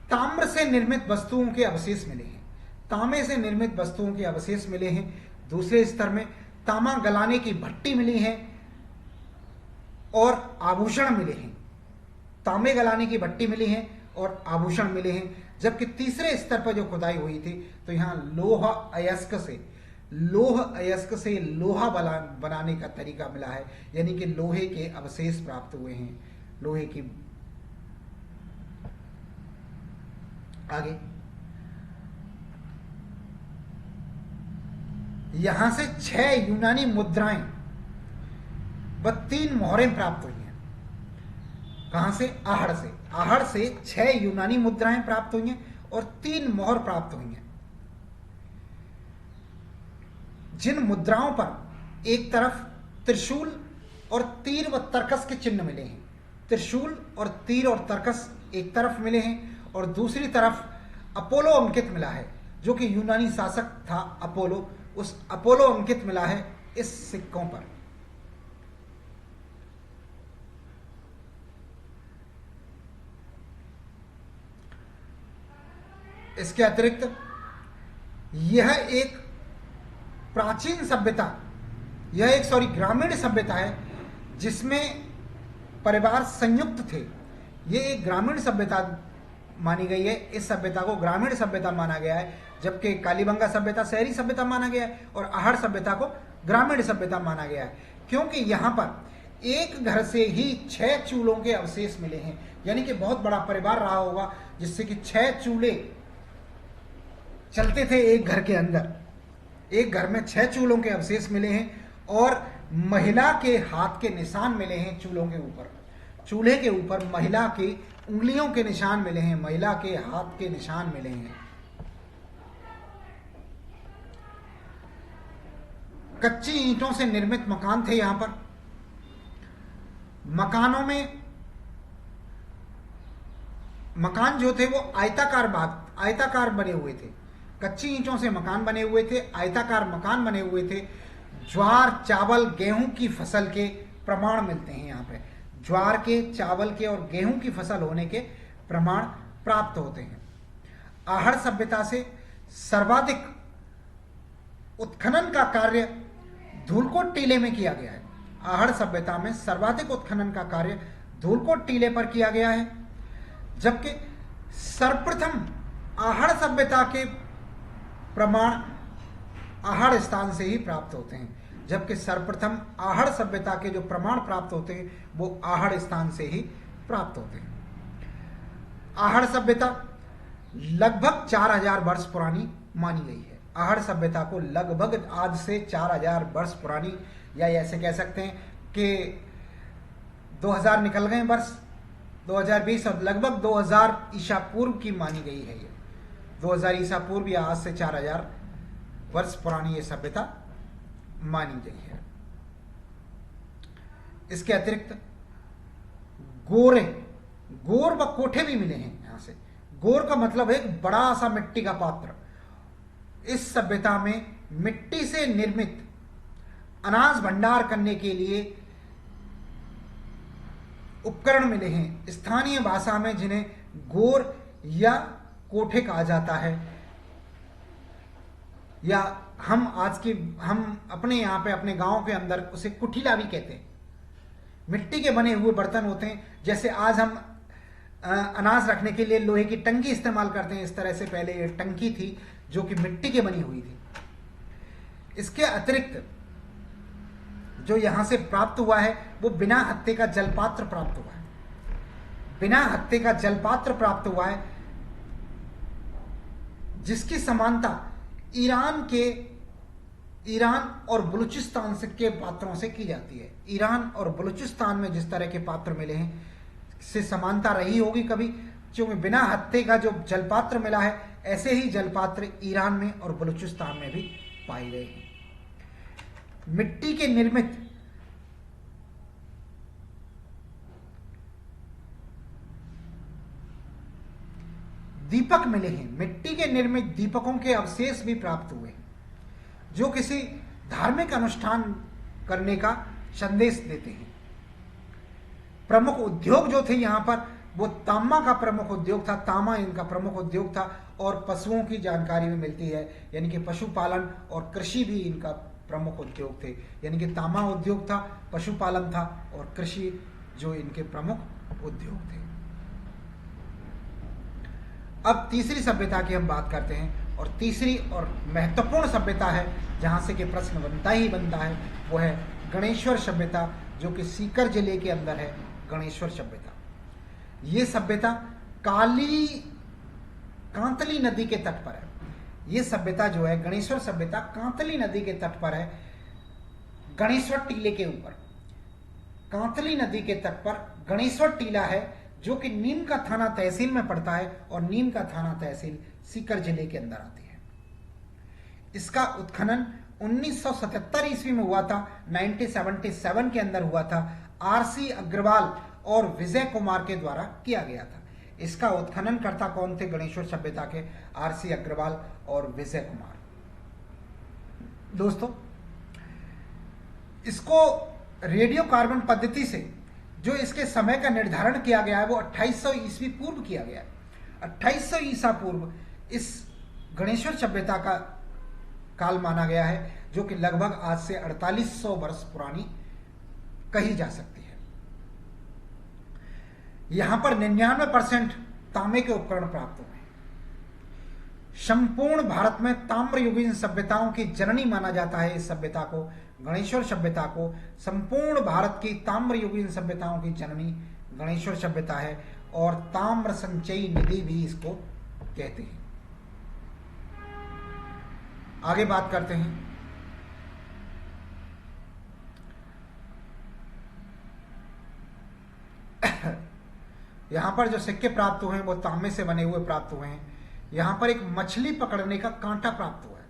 ताम्र से निर्मित वस्तुओं के अवशेष मिले हैं, तांबे से निर्मित वस्तुओं के अवशेष मिले हैं। दूसरे स्तर में तांबा गलाने की भट्टी मिली है और आभूषण मिले हैं। तांबे गलाने की भट्टी मिली है और आभूषण मिले हैं। जबकि तीसरे स्तर पर जो खुदाई हुई थी, तो यहाँ लोह अयस्क से लोह अयस्क से लोहा बनाने का तरीका मिला है, यानी कि लोहे के अवशेष प्राप्त हुए हैं, लोहे की। आगे यहां से 6 यूनानी मुद्राएं व 3 मोहरें प्राप्त हुई हैं। कहां से? आहड़ से। आहड़ से 6 यूनानी मुद्राएं प्राप्त हुई हैं और 3 मोहर प्राप्त हुई हैं, जिन मुद्राओं पर एक तरफ त्रिशूल और तीर व तर्कस के चिन्ह मिले हैं। त्रिशूल और तीर और तर्कस एक तरफ मिले हैं और दूसरी तरफ अपोलो अंकित मिला है, जो कि यूनानी शासक था अपोलो। उस अपोलो अंकित मिला है इस सिक्कों पर। इसके अतिरिक्त यह एक प्राचीन सभ्यता, यह एक ग्रामीण सभ्यता है जिसमें परिवार संयुक्त थे। यह एक ग्रामीण सभ्यता मानी गई है। इस सभ्यता को ग्रामीण सभ्यता माना गया है, जबकि कालीबंगा सभ्यता शहरी सभ्यता माना गया है और आहड़ सभ्यता को ग्रामीण सभ्यता माना गया है, क्योंकि यहां पर एक घर से ही 6 चूल्हों के अवशेष मिले हैं। यानी कि बहुत बड़ा परिवार रहा होगा जिससे कि 6 चूल्हे चलते थे एक घर के अंदर। एक घर में 6 चूल्हों के अवशेष मिले हैं और महिला के हाथ के निशान मिले हैं चूल्हों के ऊपर। चूल्हे के ऊपर महिला की उंगलियों के निशान मिले हैं, महिला के हाथ के निशान मिले हैं। कच्ची ईंटों से निर्मित मकान थे यहां पर। मकानों में मकान जो थे वो आयताकार बने हुए थे। कच्ची ईंटों से मकान बने हुए थे, आयताकार मकान बने हुए थे। ज्वार, चावल, गेहूं की फसल के प्रमाण मिलते हैं यहाँ पे। ज्वार के, चावल के और गेहूं की फसल होने के प्रमाण प्राप्त होते हैं। आहड़ सभ्यता से सर्वाधिक उत्खनन का कार्य धूलकोट टीले में किया गया है। आहड़ सभ्यता में सर्वाधिक उत्खनन का कार्य धूलकोट टीले पर किया गया है, जबकि सर्वप्रथम आहड़ सभ्यता के प्रमाण आहड़ स्थान से ही प्राप्त होते हैं। जबकि सर्वप्रथम आहड़ सभ्यता के जो प्रमाण प्राप्त होते हैं वो आहड़ स्थान से ही प्राप्त होते हैं। आहड़ सभ्यता लगभग 4000 वर्ष पुरानी मानी गई है। आहड़ सभ्यता को लगभग आज से 4000 वर्ष पुरानी, या ऐसे कह सकते हैं कि 2000 निकल गए वर्ष, 2020 और लगभग 2000 ईसा पूर्व की मानी गई है। ये 2000 ईसा पूर्व या आज से 4000 वर्ष पुरानी ये सभ्यता मानी गई है। इसके अतिरिक्त गोर व कोठे भी मिले हैं यहां से। गोर का मतलब है एक बड़ा सा मिट्टी का पात्र। इस सभ्यता में मिट्टी से निर्मित अनाज भंडार करने के लिए उपकरण मिले हैं, स्थानीय भाषा में जिन्हें गोर या कोठे कहा जाता है, या हम अपने यहाँ पे अपने गांव के अंदर उसे कुठीला भी कहते हैं। मिट्टी के बने हुए बर्तन होते हैं। जैसे आज हम अनाज रखने के लिए लोहे की टंकी इस्तेमाल करते हैं, इस तरह से पहले ये टंकी थी जो कि मिट्टी की बनी हुई थी। इसके अतिरिक्त जो यहां से प्राप्त हुआ है वो बिना हत्थे का जलपात्र प्राप्त हुआ है। बिना हत्थे का जलपात्र प्राप्त हुआ है, जिसकी समानता ईरान और बलूचिस्तान के पात्रों से की जाती है। ईरान और बलूचिस्तान में जिस तरह के पात्र मिले हैं से समानता रही होगी कभी, क्योंकि बिना हत्थे का जो जलपात्र मिला है ऐसे ही जलपात्र ईरान में और बलूचिस्तान में भी पाए गए हैं। मिट्टी के निर्मित दीपक मिले हैं। मिट्टी के निर्मित दीपकों के अवशेष भी प्राप्त हुए हैं, जो किसी धार्मिक अनुष्ठान करने का संदेश देते हैं। प्रमुख उद्योग जो थे यहाँ पर वो तांबा का प्रमुख उद्योग था। तांबा इनका प्रमुख उद्योग था और पशुओं की जानकारी भी मिलती है, यानी कि पशुपालन और कृषि भी इनका प्रमुख उद्योग थे। यानी कि तांबा उद्योग था, पशुपालन था और कृषि जो इनके प्रमुख उद्योग थे। अब तीसरी सभ्यता की हम बात करते हैं और तीसरी और महत्वपूर्ण सभ्यता है जहाँ से कि प्रश्न बनता ही बनता है, वो है गणेश्वर सभ्यता, जो कि सीकर जिले के अंदर है गणेश्वर सभ्यता। ये सभ्यता कांतली नदी के तट पर है। ये सभ्यता जो है गणेश्वर सभ्यता कांतली नदी के तट पर है, गणेश्वर टीले के ऊपर। कांतली नदी के तट पर गणेश्वर टीला है, जो कि नीम का थाना तहसील में पड़ता है, और नीम का थाना तहसील सीकर जिले के अंदर आती है। इसका उत्खनन 1977 ईस्वी में हुआ था, 1977 के अंदर हुआ था। आरसी अग्रवाल और विजय कुमार के द्वारा किया गया था। इसका उत्खनन करता कौन थे गणेश्वर सभ्यता के? आरसी अग्रवाल और विजय कुमार। दोस्तों, इसको रेडियो कार्बन पद्धति से जो इसके समय का निर्धारण किया गया है वो 2800 ईस्वी पूर्व किया गया है। 2800 ईसा पूर्व इस गणेश्वर सभ्यता का काल माना गया है, जो कि लगभग आज से 4800 वर्ष पुरानी कही जा सकती है। यहां पर 99% तांबे के उपकरण प्राप्त हुए हैं। संपूर्ण भारत में ताम्रयुगीन सभ्यताओं की जननी माना जाता है इस सभ्यता को, गणेश्वर सभ्यता को। संपूर्ण भारत की ताम्रयुगीन सभ्यताओं की जननी गणेश्वर सभ्यता है, और ताम्र संचयी निधि भी इसको कहते हैं। आगे बात करते हैं। यहां पर जो सिक्के प्राप्त हुए हैं वो तांबे से बने हुए प्राप्त हुए हैं। यहां पर एक मछली पकड़ने का कांटा प्राप्त हुआ है।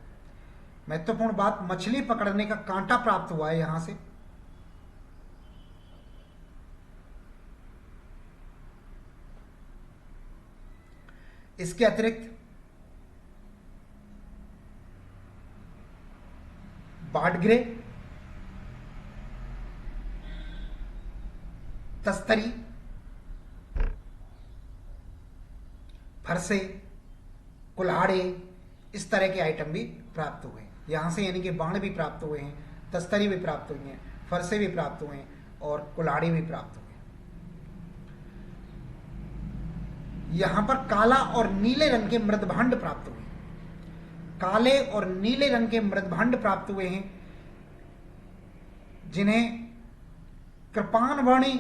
महत्वपूर्ण बात, मछली पकड़ने का कांटा प्राप्त हुआ है यहां से। इसके अतिरिक्त बाडगिरे, तस्तरी, फरसे, कुल्हाड़े, इस तरह के आइटम भी प्राप्त हुए हैं यहां से, यानी कि बाण भी प्राप्त हुए हैं, तस्तरी भी प्राप्त हुई हैं, फरसे भी प्राप्त हुए हैं और कुल्हाड़ी भी प्राप्त हुए हैं। यहां पर काला और नीले रंग के मृदभांड प्राप्त हुए हैं। काले और नीले रंग के मृदभांड प्राप्त हुए हैं, जिन्हें कृपाणवर्णी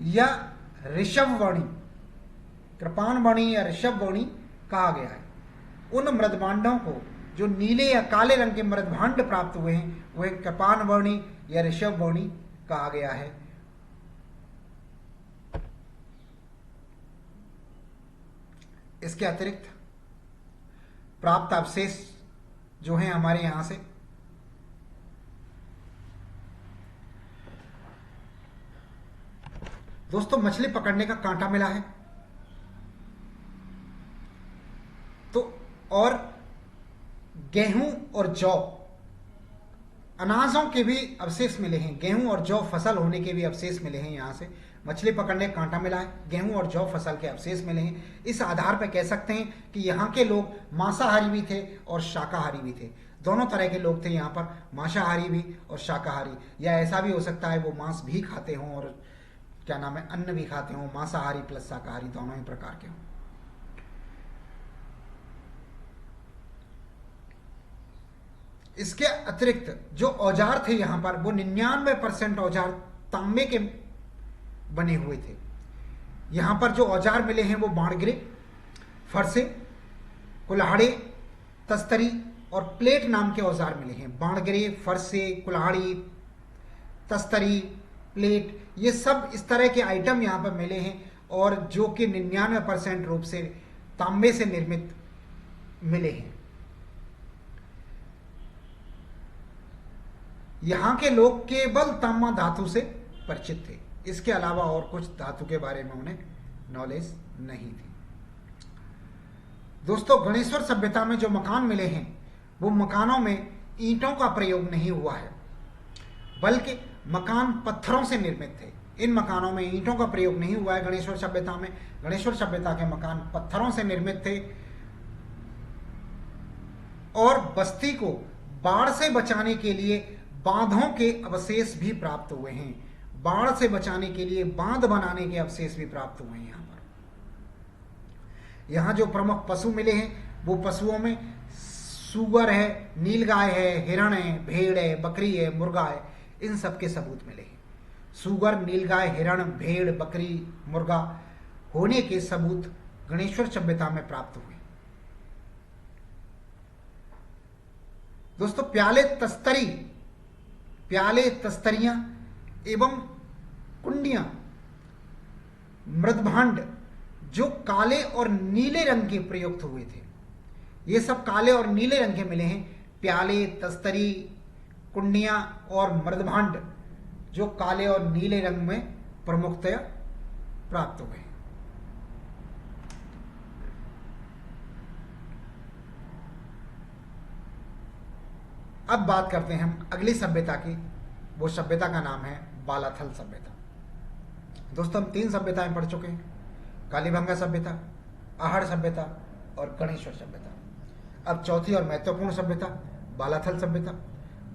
या ऋषभवर्णी, कृपाणवर्णी या ऋषभवर्णी कहा गया है। उन मृदभांडों को जो नीले या काले रंग के मृदभांड प्राप्त हुए हैं वह कृपाणवर्णी या ऋषभवर्णी कहा गया है। इसके अतिरिक्त प्राप्त अवशेष जो हैं हमारे यहां से, दोस्तों, मछली पकड़ने का कांटा मिला है, तो और गेहूं और जौ, अनाजों के भी अवशेष मिले हैं। गेहूं और जौ फसल होने के भी अवशेष मिले हैं यहां से। मछली पकड़ने का कांटा मिला है, गेहूं और जौ फसल के अवशेष मिले हैं। इस आधार पर कह सकते हैं कि यहाँ के लोग मांसाहारी भी थे और शाकाहारी भी थे। दोनों तरह के लोग थे यहाँ पर, मांसाहारी भी और शाकाहारी, या ऐसा भी हो सकता है वो मांस भी खाते हों और क्या नाम है, अन्न भी खाते हों, मांसाहारी प्लस शाकाहारी दोनों ही प्रकार के हों। इसके अतिरिक्त जो औजार थे यहां पर वो 99% औजार तांबे के बने हुए थे। यहां पर जो औजार मिले हैं वो बाणगिरे, फरसे, कुल्हाड़े, तस्तरी और प्लेट नाम के औजार मिले हैं। बाणगिरे, फरसे, कुल्हाड़ी, तस्तरी, प्लेट, ये सब इस तरह के आइटम यहां पर मिले हैं, और जो कि 99% रूप से तांबे से निर्मित मिले हैं। यहां के लोग केवल तांबा धातु से परिचित थे, इसके अलावा और कुछ धातु के बारे में उन्हें नॉलेज नहीं थी। दोस्तों, गणेश्वर सभ्यता में जो मकान मिले हैं वो मकानों में ईंटों का प्रयोग नहीं हुआ है, बल्कि मकान पत्थरों से निर्मित थे। इन मकानों में ईंटों का प्रयोग नहीं हुआ है गणेश्वर सभ्यता में। गणेश्वर सभ्यता के मकान पत्थरों से निर्मित थे, और बस्ती को बाढ़ से बचाने के लिए बांधों के अवशेष भी प्राप्त हुए हैं। बाढ़ से बचाने के लिए बांध बनाने के अवशेष भी प्राप्त हुए हैं यहां पर। यहाँ जो प्रमुख पशु मिले हैं वो पशुओं में सूगर है, नीलगाय है, हिरण है, भेड़ है, बकरी है, मुर्गा है, इन सब के सबूत मिले हैं। सूगर, नीलगाय, हिरण, भेड़, बकरी, मुर्गा होने के सबूत गणेश्वर सभ्यता में प्राप्त हुए। दोस्तों, प्याले, तस्तरियां एवं कुंडियां, मृदभांड जो काले और नीले रंग के प्रयुक्त हुए थे, ये सब काले और नीले रंग के मिले हैं। प्याले, तस्तरी, कुंडियां और मृदभांड जो काले और नीले रंग में प्रमुखतया प्राप्त हुए। अब बात करते हैं हम अगली सभ्यता की। वो सभ्यता का नाम है बालाथल सभ्यता। दोस्तों, हम 3 सभ्यताएं पढ़ चुके हैं, कालीबंगा सभ्यता, आहड़ सभ्यता और गणेश्वर सभ्यता। अब चौथी और महत्वपूर्ण सभ्यता बालाथल सभ्यता।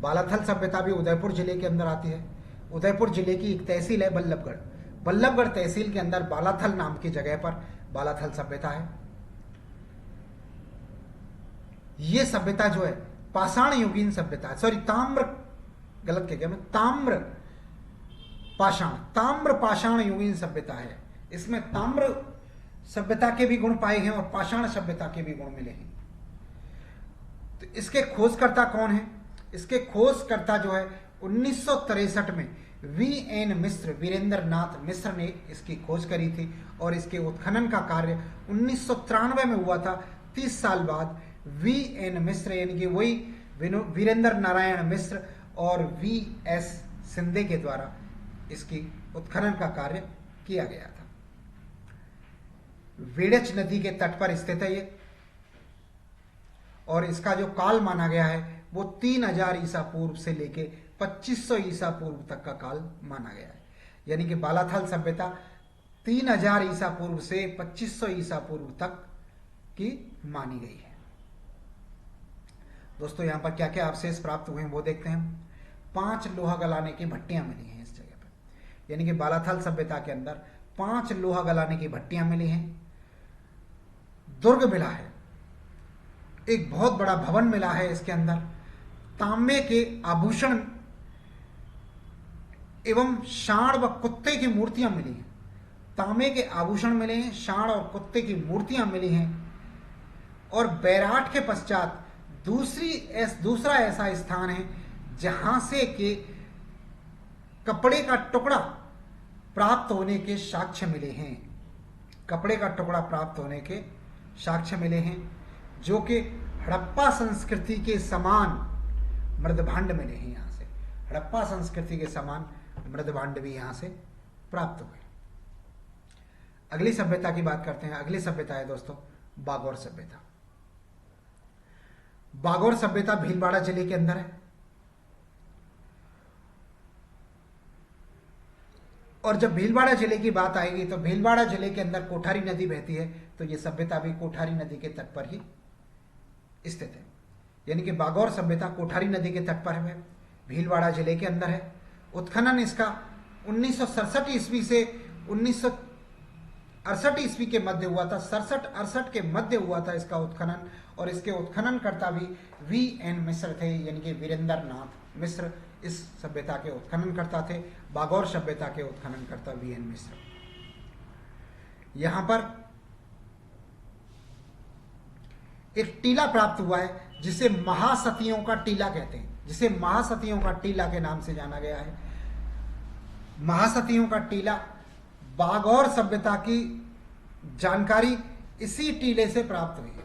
बालाथल सभ्यता भी उदयपुर जिले के अंदर आती है। उदयपुर जिले की एक तहसील है बल्लभगढ़। बल्लभगढ़ तहसील के अंदर बालाथल नाम की जगह पर बालाथल सभ्यता है। ये सभ्यता जो है पाषाण युगीन सभ्यता है, सॉरी ताम्र, गलत कह गया मैं, ताम्र पाषाण युगीन सभ्यता है। इसमें ताम्र सभ्यता के भी गुण पाए हैं और पाषाण सभ्यता के भी गुण मिले हैं। तो इसके खोजकर्ता कौन है? इसके खोजकर्ता जो है 1963 में वीएन मिश्र, वीरेंद्र नाथ मिश्र ने इसकी खोज करी थी और इसके उत्खनन का कार्य 1993 में हुआ था। 30 साल बाद वीएन मिश्र यानी कि वही वीरेंद्र नारायण मिश्र और वीएस सिंधे के द्वारा इसकी उत्खनन का कार्य किया गया था। वेड़च नदी के तट पर स्थित है ये, और इसका जो काल माना गया है वो 3000 ईसा पूर्व से लेके 2500 ईसा पूर्व तक का काल माना गया है। यानी कि बालाथल सभ्यता 3000 ईसा पूर्व से 2500 ईसा पूर्व तक की मानी गई है। दोस्तों, यहां पर क्या क्या अवशेष प्राप्त हुए हैं वो देखते हैं। 5 लोहा गलाने की भट्टियां मिली हैं इस जगह पर, यानी कि बालाथल सभ्यता के अंदर 5 लोहा गलाने की भट्टियां मिली हैं। दुर्ग मिला है, एक बहुत बड़ा भवन मिला है इसके अंदर। तांबे के आभूषण एवं सांड व कुत्ते की मूर्तियां मिली हैं। तांबे के आभूषण मिले हैं, सांड और कुत्ते की मूर्तियां मिली हैं। और बैराट के पश्चात दूसरा ऐसा स्थान है जहां से के कपड़े का टुकड़ा प्राप्त होने के साक्ष्य मिले हैं। कपड़े का टुकड़ा प्राप्त होने के साक्ष्य मिले हैं, जो कि हड़प्पा संस्कृति के समान मृदभांड मिले हैं। यहां से हड़प्पा संस्कृति के समान मृदभांड भी यहां से प्राप्त हुए। अगली सभ्यता की बात करते हैं। अगली सभ्यता है दोस्तों बागौर सभ्यता। बागौर सभ्यता भीलवाड़ा जिले के अंदर है। और जब भीलवाड़ा जिले की बात आएगी तो भीलवाड़ा जिले के अंदर कोठारी नदी बहती है, तो यह सभ्यता भी कोठारी नदी के तट पर ही स्थित है। यानी कि बागौर सभ्यता कोठारी नदी के तट पर है, भीलवाड़ा जिले के अंदर है। उत्खनन इसका 1967 ईस्वी से 1968 ईस्वी के मध्य हुआ था। 67-68 के मध्य हुआ था इसका उत्खनन, और इसके उत्खननकर्ता भी वीएन मिश्र थे, यानी कि वीरेंद्र नाथ मिश्र इस सभ्यता के उत्खननकर्ता थे। बागौर सभ्यता के उत्खननकर्ता वीएन मिश्र। यहां पर एक टीला प्राप्त हुआ है जिसे महासतियों का टीला कहते हैं, जिसे महासतियों का टीला के नाम से जाना गया है। महासतियों का टीला, बागौर सभ्यता की जानकारी इसी टीले से प्राप्त हुई है।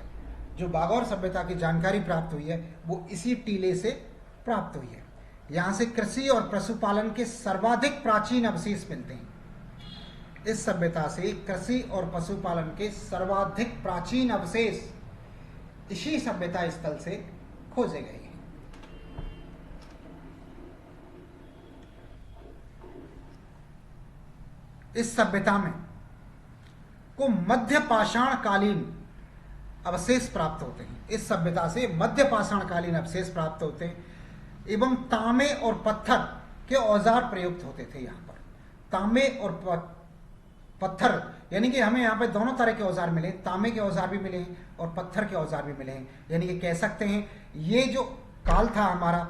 जो बागौर सभ्यता की जानकारी प्राप्त हुई है वो इसी टीले से प्राप्त हुई है। यहां से कृषि और पशुपालन के सर्वाधिक प्राचीन अवशेष मिलते हैं। इस सभ्यता से कृषि और पशुपालन के सर्वाधिक प्राचीन अवशेष इसी सभ्यता स्थल से खोजे गए हैं। इस सभ्यता में को मध्य पाषाण कालीन अवशेष प्राप्त होते हैं। इस सभ्यता से मध्य पाषाण कालीन अवशेष प्राप्त होते हैं एवं तांबे और पत्थर के औजार प्रयुक्त होते थे। यहाँ पर तांबे और पत्थर यानी कि हमें यहाँ पे दोनों तरह के औजार मिले, तांबे के औजार भी मिले हैं और पत्थर के औजार भी मिले हैं। यानी कि कह सकते हैं ये जो काल था हमारा,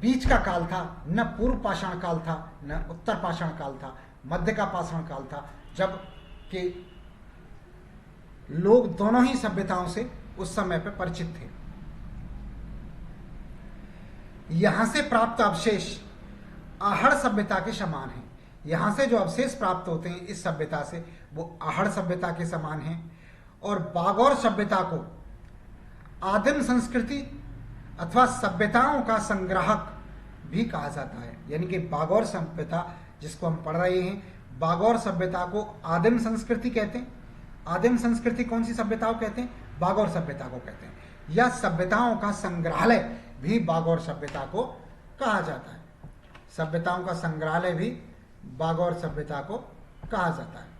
बीच का काल था, न पूर्व पाषाण काल था न उत्तर पाषाण काल था, मध्य का पाषाण काल था, जब कि लोग दोनों ही सभ्यताओं से उस समय पर परिचित थे। यहां से प्राप्त अवशेष आहड़ सभ्यता के समान हैं। यहां से जो अवशेष प्राप्त होते हैं इस सभ्यता से, वो आहड़ सभ्यता के समान हैं। और बागौर सभ्यता को आदिम संस्कृति अथवा सभ्यताओं का संग्राहक भी कहा जाता है। यानी कि बागौर सभ्यता जिसको हम पढ़ रहे हैं, बागौर सभ्यता को आदिम संस्कृति कहते हैं। आदिम संस्कृति कौन सी सभ्यताओं कहते हैं? बागौर सभ्यता को कहते हैं। या सभ्यताओं का संग्रहालय भी बागौर सभ्यता को कहा जाता है। सभ्यताओं का संग्रहालय भी बागौर सभ्यता को कहा जाता है।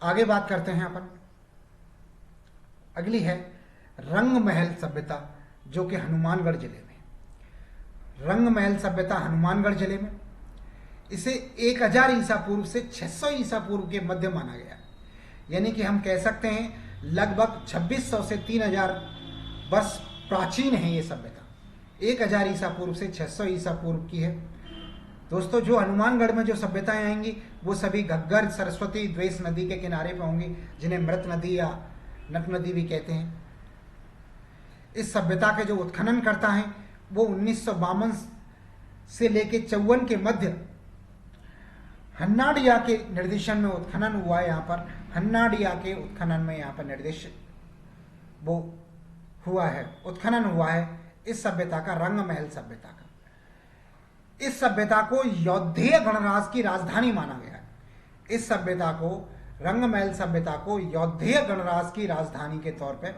आगे बात करते हैं अपन। अगली है रंगमहल सभ्यता, जो कि हनुमानगढ़ जिले में। रंगमहल सभ्यता हनुमानगढ़ जिले में, इसे 1000 ईसा पूर्व से 600 ईसा पूर्व के मध्य माना गया। यानी कि हम कह सकते हैं लगभग 2600 से 3000 वर्ष प्राचीन है ये सभ्यता। 1000 ईसा पूर्व से 600 ईसा पूर्व की है। दोस्तों, जो हनुमानगढ़ में जो सभ्यताएं आएंगी वो सभी घग्गर, सरस्वती, द्वेष नदी के किनारे पर होंगी, जिन्हें मृत नदी या नट नदी भी कहते हैं। इस सभ्यता के जो उत्खनन करता है वो 1952 से लेके 54 के मध्य हन्नाडिया के निर्देशन में उत्खनन हुआ है। यहाँ पर हन्नाडिया के उत्खनन में यहाँ पर निर्देश वो हुआ है, उत्खनन हुआ है इस सभ्यता का, रंगमहल सभ्यता का। इस सभ्यता को यौधेय गणराज की राजधानी माना गया है। इस सभ्यता को, रंगमहल सभ्यता को यौधेय गणराज की राजधानी के तौर पर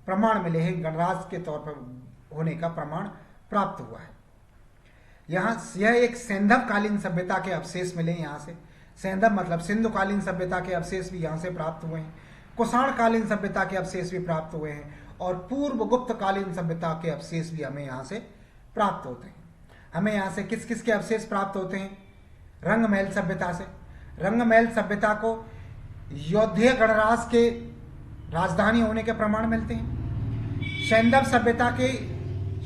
प्रमाण मिले हैं, गणराज के तौर पर होने का प्रमाण प्राप्त हुआ है। यह एक सैंधव कालीन सभ्यता के अवशेष मिले यहाँ से। सैंधव मतलब सिंधु कालीन सभ्यता के अवशेष भी यहाँ से प्राप्त हुए हैं। कुषाण कालीन सभ्यता के अवशेष भी प्राप्त हुए हैं और पूर्व गुप्त कालीन सभ्यता के अवशेष भी हमें यहाँ से प्राप्त होते हैं। हमें यहाँ से किस किस के अवशेष प्राप्त होते हैं? रंगमहल सभ्यता से। रंगमहल सभ्यता को यौधेय गणराज के राजधानी होने के प्रमाण मिलते हैं। सैंधव सभ्यता के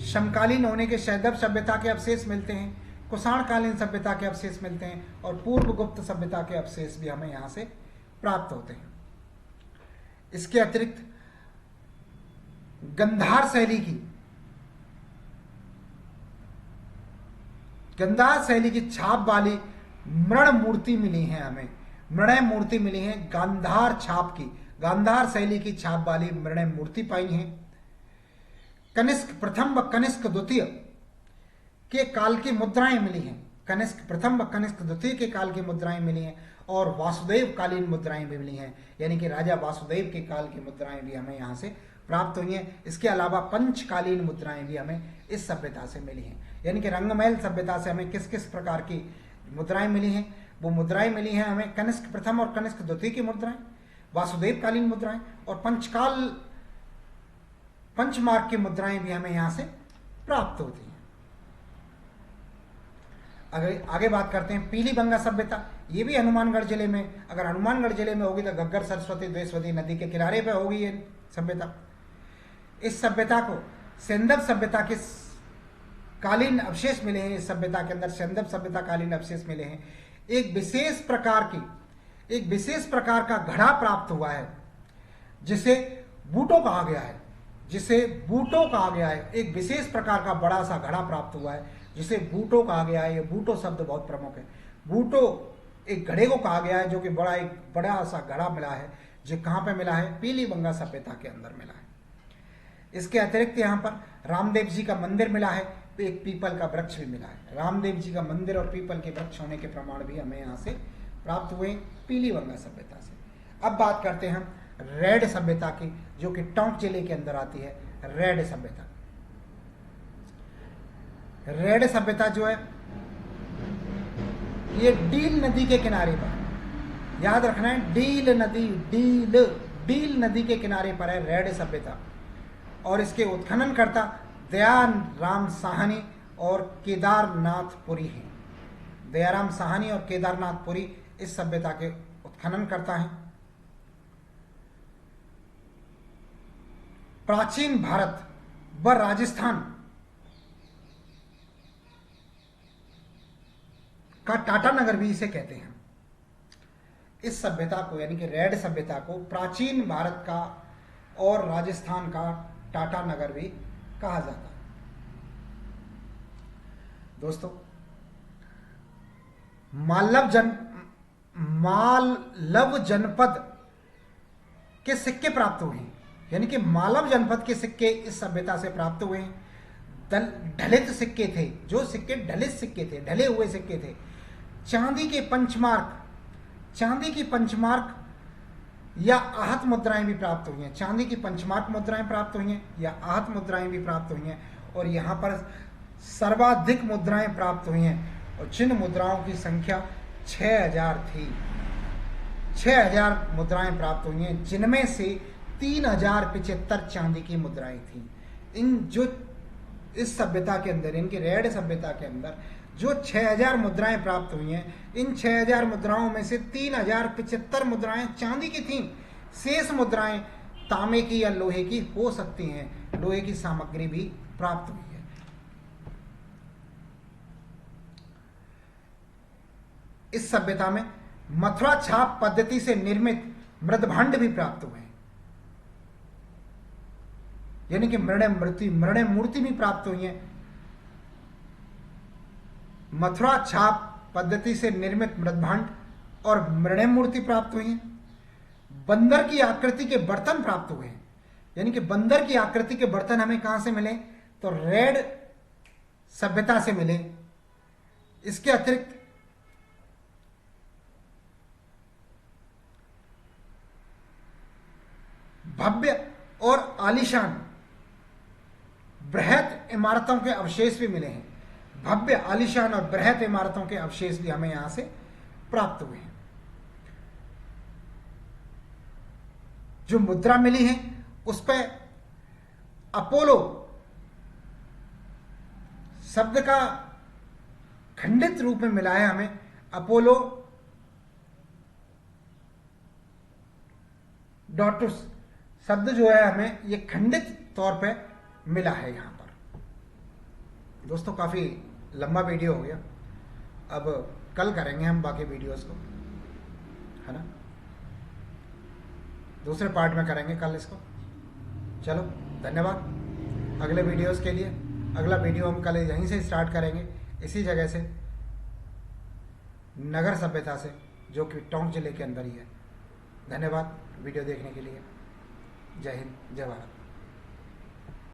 समकालीन होने के सैंधव सभ्यता के अवशेष मिलते हैं। कुषाण कालीन सभ्यता के अवशेष मिलते हैं और पूर्व गुप्त सभ्यता के अवशेष भी हमें यहाँ से प्राप्त होते हैं। इसके अतिरिक्त गंधार शैली की छाप वाली मृण मूर्ति मिली है हमें। मृण मूर्ति मिली है गांधार छाप की, गांधार शैली की छाप वाली मृण मूर्ति पाई है। कनिष्क प्रथम व कनिष्क द्वितीय के काल की मुद्राएं मिली हैं। कनिष्क प्रथम व कनिष्क द्वितीय के काल की मुद्राएं मिली हैं और वासुदेव कालीन मुद्राएं भी मिली हैं। यानी कि राजा वासुदेव के काल की मुद्राएं भी हमें यहाँ से प्राप्त हुई हैं। इसके अलावा पंचकालीन मुद्राएं भी हमें इस सभ्यता से मिली हैं। यानी कि रंगमहल सभ्यता से हमें किस किस प्रकार की मुद्राएं मिली हैं? वो मुद्राएं मिली हैं हमें कनिष्क प्रथम और कनिष्क द्वितीय की मुद्राएं, वासुदेव कालीन मुद्राएं और पंचमार्ग की मुद्राएं भी हमें यहाँ से प्राप्त होती हैं। आगे बात करते हैं पीलीबंगा सभ्यता। ये भी हनुमानगढ़ जिले में, अगर हनुमानगढ़ जिले में होगी तो घग्गर, सरस्वती, द्वेषवती नदी के किनारे पे होगी ये सभ्यता। इस सभ्यता को सैंधव सभ्यता के कालीन अवशेष मिले हैं। इस सभ्यता के अंदर सैंधव सभ्यता कालीन अवशेष मिले हैं। एक विशेष प्रकार का घड़ा प्राप्त हुआ है जिसे बूटो कहा गया है, एक विशेष प्रकार का बड़ा सा घड़ा प्राप्त हुआ है जिसे बूटो कहा गया है। ये बूटो शब्द बहुत प्रमुख है। बूटो एक घड़े को कहा गया है जो कि एक बड़ा सा घड़ा मिला है, जो कहाँ पे मिला है? पीलीबंगा सभ्यता के अंदर मिला है। इसके अतिरिक्त यहाँ पर रामदेव जी का मंदिर मिला है, एक पीपल का वृक्ष भी मिला है। रामदेव जी का मंदिर और पीपल के वृक्ष होने के प्रमाण भी हमें यहाँ से प्राप्त हुए पीलीबंगा सभ्यता से। अब बात करते हैं हम रेड सभ्यता की, जो कि टोंक जिले के अंदर आती है। रेड सभ्यता, रेड सभ्यता जो है ये डील नदी के किनारे पर, याद रखना है, डील नदी के किनारे पर है रेड सभ्यता। और इसके उत्खननकर्ता दयान राम साहनी और केदारनाथ पुरी हैं। दयाराम साहनी और केदारनाथ पुरी इस सभ्यता के उत्खनन करता है। प्राचीन भारत व राजस्थान का टाटा नगर भी इसे कहते हैं। इस सभ्यता को यानी कि रेड सभ्यता को प्राचीन भारत का और राजस्थान का टाटा नगर भी कहा जाता है। दोस्तों, मालव जनपद के सिक्के प्राप्त हुए हैं, यानी कि मालव जनपद के सिक्के इस सभ्यता से प्राप्त हुए हैं। ढलित सिक्के थे, जो सिक्के ढलित सिक्के थे, ढले हुए सिक्के थे। चांदी की पंचमार्क या आहत मुद्राएं भी प्राप्त हुई हैं। चांदी की पंचमार्क मुद्राएं प्राप्त हुई हैं या आहत मुद्राएं भी प्राप्त हुई हैं, और यहाँ पर सर्वाधिक मुद्राएं प्राप्त हुई हैं, और जिन मुद्राओं की संख्या 6000 थी। 6000 मुद्राएं प्राप्त हुई हैं, जिनमें से 3075 चांदी की मुद्राएं थी। इन जो इस सभ्यता के अंदर, इनकी रेड सभ्यता के अंदर जो 6000 मुद्राएं प्राप्त हुई हैं, इन 6000 मुद्राओं में से 3075 मुद्राएं चांदी की थीं। शेष मुद्राएं तांबे की या लोहे की हो सकती हैं। लोहे की सामग्री भी प्राप्त हुई है। इस सभ्यता में मथुरा छाप पद्धति से निर्मित मृदभांड भी प्राप्त हुए हैं, यानी कि मृणय मूर्ति भी प्राप्त हुई है। मथुरा छाप पद्धति से निर्मित मृदभांड और मृणय मूर्ति प्राप्त हुई है। बंदर की आकृति के बर्तन प्राप्त हुए हैं, यानी कि बंदर की आकृति के बर्तन हमें कहां से मिले? तो रेड सभ्यता से मिले। इसके अतिरिक्त भव्य और आलीशान बृहत इमारतों के अवशेष भी मिले हैं। भव्य, आलीशान और बृहत इमारतों के अवशेष भी हमें यहां से प्राप्त हुए हैं। जो मुद्रा मिली है उस पर अपोलो शब्द का खंडित रूप में मिला है हमें। अपोलो डॉटुस शब्द जो है हमें ये खंडित तौर पे मिला है यहां पर। दोस्तों, काफी लंबा वीडियो हो गया, अब कल करेंगे हम बाकी वीडियोस को, है ना। दूसरे पार्ट में करेंगे कल इसको। चलो, धन्यवाद अगले वीडियोस के लिए। अगला वीडियो हम कल यहीं से स्टार्ट करेंगे, इसी जगह से, नगर सभ्यता से, जो कि टोंक जिले के अंदर ही है। धन्यवाद वीडियो देखने के लिए। जय हिंद, जय भारत।